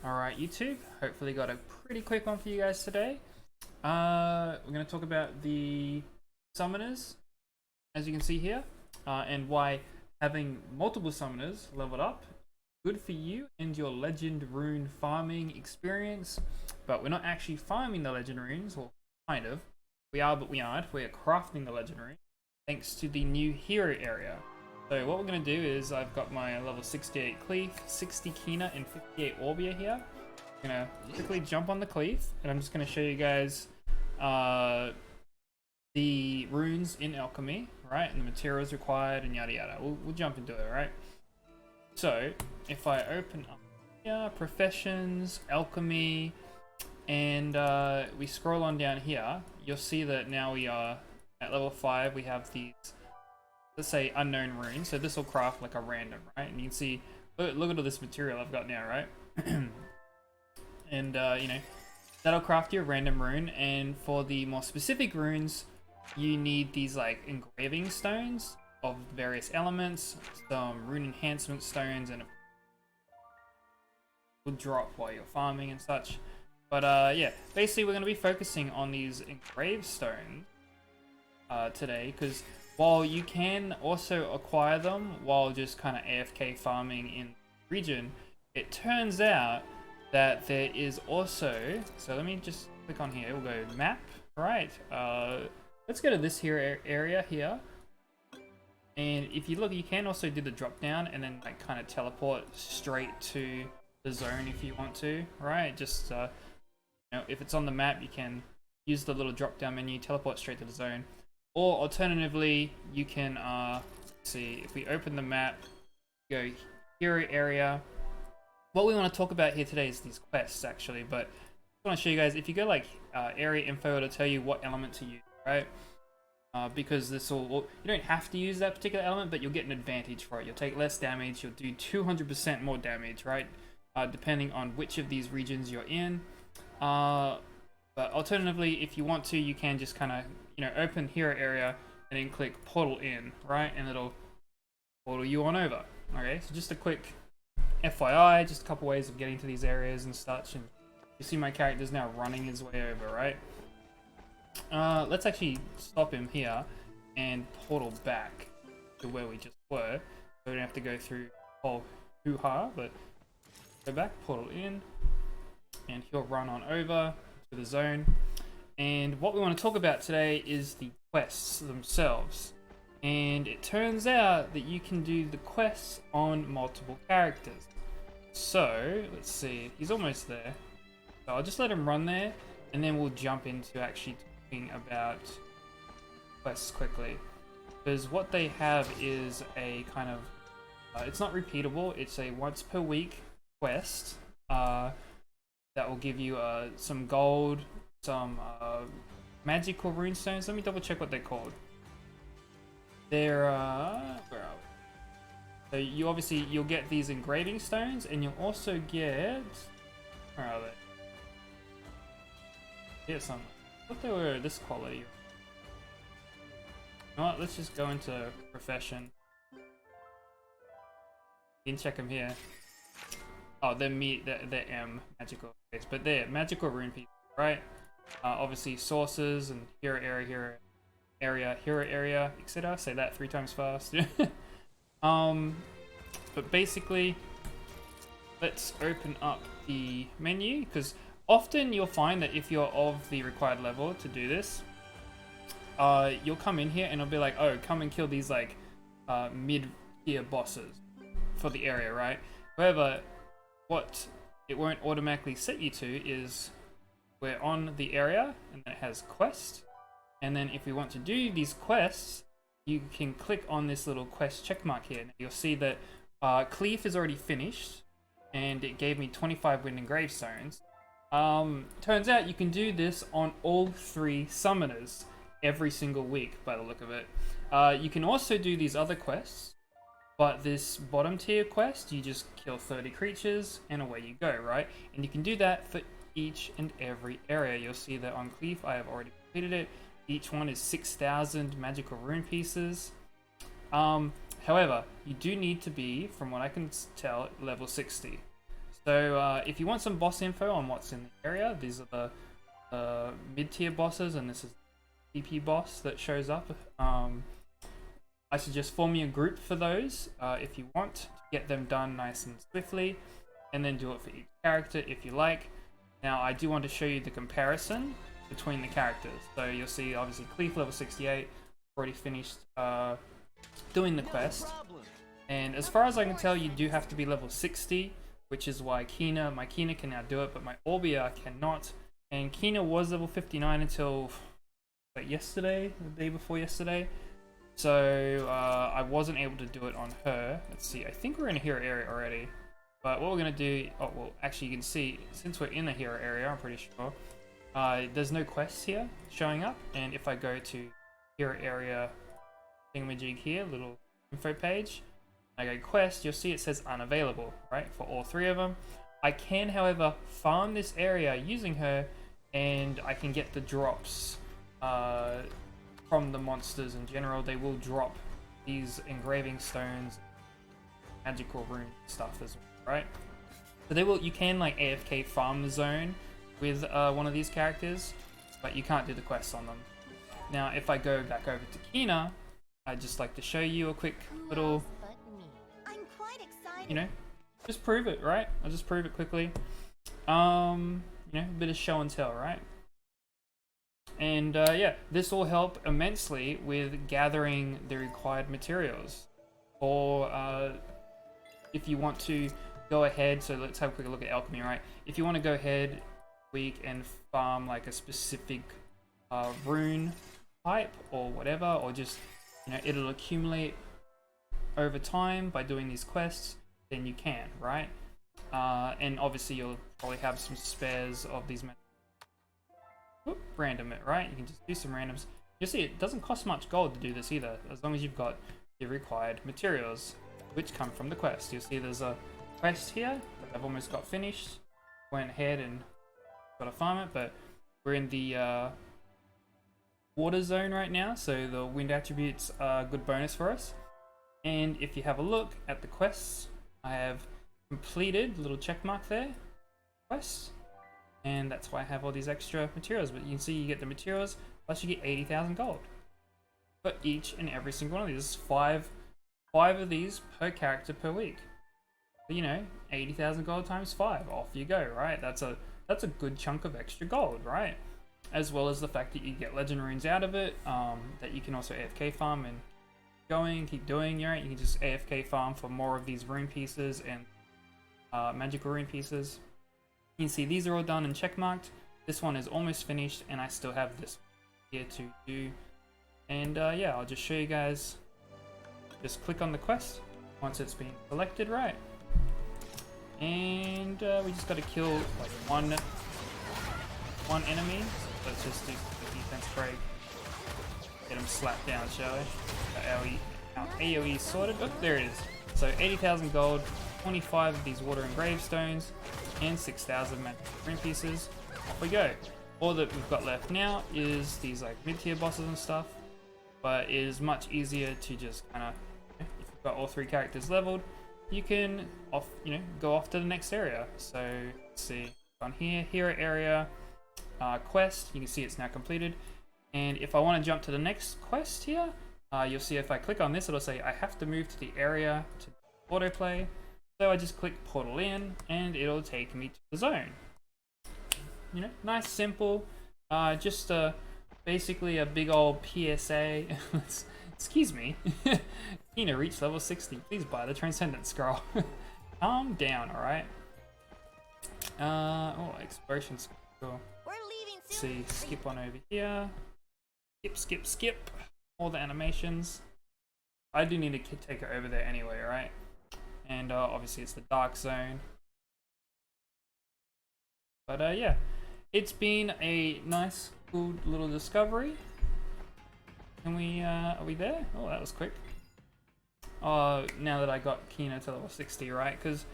Alright, YouTube, hopefully got a pretty quick one for you guys today. We're going to talk about the summoners, as you can see here, and why having multiple summoners leveled up good for you and your legend rune farming experience. But we're not actually farming the legend runes, well, kind of. We are, but we aren't. We're crafting the legend rune thanks to the new hero area. So what we're going to do is I've got my level 68 Cleave, 60 Kina, and 58 Orbia here. I'm going to quickly jump on the Cleave, and I'm just going to show you guys the runes in alchemy, right? And the materials required and yada yada. We'll jump into it, right? So if I open up here, professions, alchemy, and we scroll on down here, you'll see that now we are at level 5. We have these, let's say, unknown runes. So this will craft like a random, right? And you can see, look at all this material I've got now, right? And you know, that'll craft your random rune. And for the more specific runes, you need these like engraving stones of various elements, some rune enhancement stones, and will drop while you're farming and such. But yeah, basically we're going to be focusing on these engraved stones today, because while you can also acquire them while just kind of AFK farming in the region, it turns out that there is also, so let me just click on here, we'll go map, right? Let's go to this here area here. And if you look, you can also do the drop down and then like kind of teleport straight to the zone if you want to, right? Just you know, if it's on the map, you can use the little drop down menu, teleport straight to the zone. Or alternatively, you can see if we open the map, go hero area. What we want to talk about here today is these quests actually, but I want to show you guys, if you go like area info, it'll tell you what element to use, right? Because this will, well, you don't have to use that particular element, but you'll get an advantage for it. You'll take less damage, you'll do 200% more damage, right? Depending on which of these regions you're in. But alternatively, if you want to, you can just kind of, you know, open hero area and then click portal in, right? And it'll portal you on over. Okay, so just a quick FYI, just a couple ways of getting to these areas and such. And you see my character's now running his way over, right? Let's actually stop him here and portal back to where we just were. So we don't have to go through the whole hoo-ha, but go back, portal in, and he'll run on over to the zone. And what we want to talk about today is the quests themselves. And it turns out that you can do the quests on multiple characters. So let's see, he's almost there. So I'll just let him run there, and then we'll jump into actually talking about quests quickly. Because what they have is a kind of, it's not repeatable, it's a once per week quest that will give you some gold, some magical rune stones. Let me double check what they're called. They're where are we? So you obviously, you'll get these engraving stones, and you'll also get, where are they? Here's some. I thought they were this quality. You know what? Let's just go into profession. You can check them here. Oh, they're M magical, but they're magical rune pieces, right? Obviously sources and hero area, etc. Say that 3 times fast. But basically, let's open up the menu, because often you'll find that if you're of the required level to do this, you'll come in here and it'll be like, oh, come and kill these like mid-tier bosses for the area, right? However, what it won't automatically set you to is we're on the area and then it has quest, and then if we want to do these quests, you can click on this little quest check mark here. Now you'll see that Cleave is already finished and it gave me 25 wind and gravestones. Turns out you can do this on all 3 summoners every single week by the look of it. You can also do these other quests, but this bottom tier quest, you just kill 30 creatures and away you go, right? And you can do that for each and every area. You'll see that on Cleave I have already completed it. Each one is 6,000 magical rune pieces. However, you do need to be, from what I can tell, level 60. So if you want some boss info on what's in the area, these are the mid-tier bosses, and this is the DP boss that shows up. I suggest forming a group for those if you want to get them done nice and swiftly, and then do it for each character if you like. Now I do want to show you the comparison between the characters. So you'll see obviously Cleef level 68, already finished doing the quest. And as far as I can tell, you do have to be level 60, which is why my Kina can now do it, but my Orbia cannot. And Kina was level 59 until like yesterday, the day before yesterday. So I wasn't able to do it on her. Let's see, I think we're in a hero area already. But what we're going to do, oh well, actually you can see, since we're in the hero area, I'm pretty sure, there's no quests here showing up. And if I go to hero area thingamajig here, little info page, I go quest, you'll see it says unavailable, right, for all three of them. I can, however, farm this area using her, and I can get the drops from the monsters in general. They will drop these engraving stones, magical rune stuff as well, right? So they will. You can like AFK farm the zone with one of these characters, but you can't do the quests on them. Now, if I go back over to Kina, I'd just like to show you a quick little, you know, just prove it, right? I'll just prove it quickly. You know, a bit of show and tell, right? And yeah, this will help immensely with gathering the required materials. Or if you want to go ahead, so let's have a quick look at alchemy, right? If you want to go ahead week and farm like a specific rune type or whatever, or just, you know, it'll accumulate over time by doing these quests, then you can, right? And obviously you'll probably have some spares of these random it, right? You can just do some randoms. You'll see it doesn't cost much gold to do this either, as long as you've got the required materials, which come from the quest. You'll see there's a quest here that I've almost got finished. Went ahead and got to farm it, but we're in the water zone right now, so the wind attributes are a good bonus for us. And if you have a look at the quests, I have completed, little check mark there, quests. And that's why I have all these extra materials. But you can see you get the materials, plus you get 80,000 gold for each and every single one of these. Five of these per character per week. But, you know, 80,000 gold times 5, off you go, right? That's a good chunk of extra gold, right? As well as the fact that you get legend runes out of it, that you can also AFK farm and keep doing, right? You can just AFK farm for more of these rune pieces and magical rune pieces. You can see these are all done and checkmarked. This one is almost finished, and I still have this here to do. And yeah, I'll just show you guys. Just click on the quest once it's been selected, right? And we just got to kill like one enemy. So let's just do the defense break. Get him slapped down, shall we? Our AoE sorted. Oh, there it is. So 80,000 gold, 25 of these water and gravestones, and 6,000 magic rune pieces. Off we go. All that we've got left now is these like mid-tier bosses and stuff, but it is much easier to just kind of, if you've got all three characters leveled, you can go off to the next area. So let's see, on here, hero area, quest. You can see it's now completed. And if I want to jump to the next quest here, you'll see if I click on this, it'll say I have to move to the area to autoplay. So I just click portal in, and it'll take me to the zone. You know, nice, simple. Just basically a big old PSA. Excuse me. Kina reached level 60. Please buy the Transcendent Scroll. Calm down, alright? Oh, exploration scroll. Let's see, skip on over here. Skip. All the animations. I do need to take it over there anyway, right? And obviously it's the dark zone. But yeah, it's been a nice, good little discovery. Can we, are we there? Oh, that was quick. Now that I got Kina to level 60, right? Because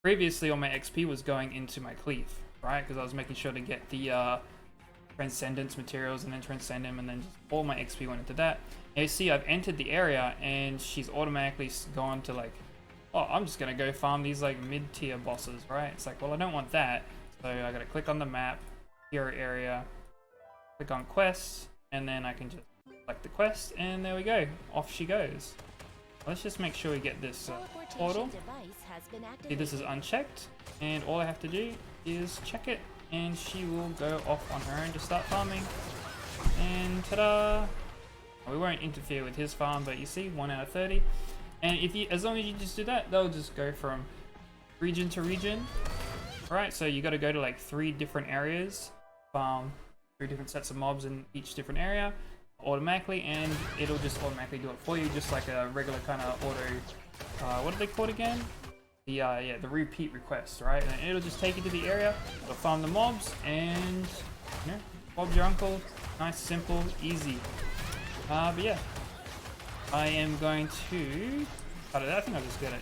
previously all my XP was going into my Cleef, right? Because I was making sure to get the Transcendence materials and then transcend him, and then just all my XP went into that. And you see I've entered the area and she's automatically gone to like oh, I'm just gonna go farm these like mid-tier bosses, right? It's like, well, I don't want that. So I gotta click on the map, hero area, click on quests, and then I can just select the quest, and there we go. Off she goes. Let's just make sure we get this portal. See, this is unchecked, and all I have to do is check it, and she will go off on her own to start farming. And ta-da! We won't interfere with his farm, but you see, 1 out of 30. And if you, as long as you just do that, they'll just go from region to region. Alright, so you got to go to like 3 different areas, farm 3 different sets of mobs in each different area automatically, and it'll just automatically do it for you, just like a regular kind of auto. What are they called again? The yeah, the repeat request, right? And it'll just take you to the area, it'll farm the mobs, and you know, Bob's your uncle. Nice, simple, easy. But yeah, I am going to cut it out. I think I'll just get it.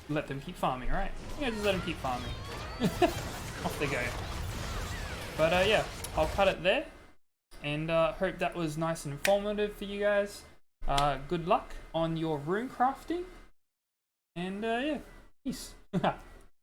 Let them keep farming, right? Yeah, just let them keep farming. Off they go. But yeah, I'll cut it there. And hope that was nice and informative for you guys. Good luck on your rune crafting. And yeah, peace.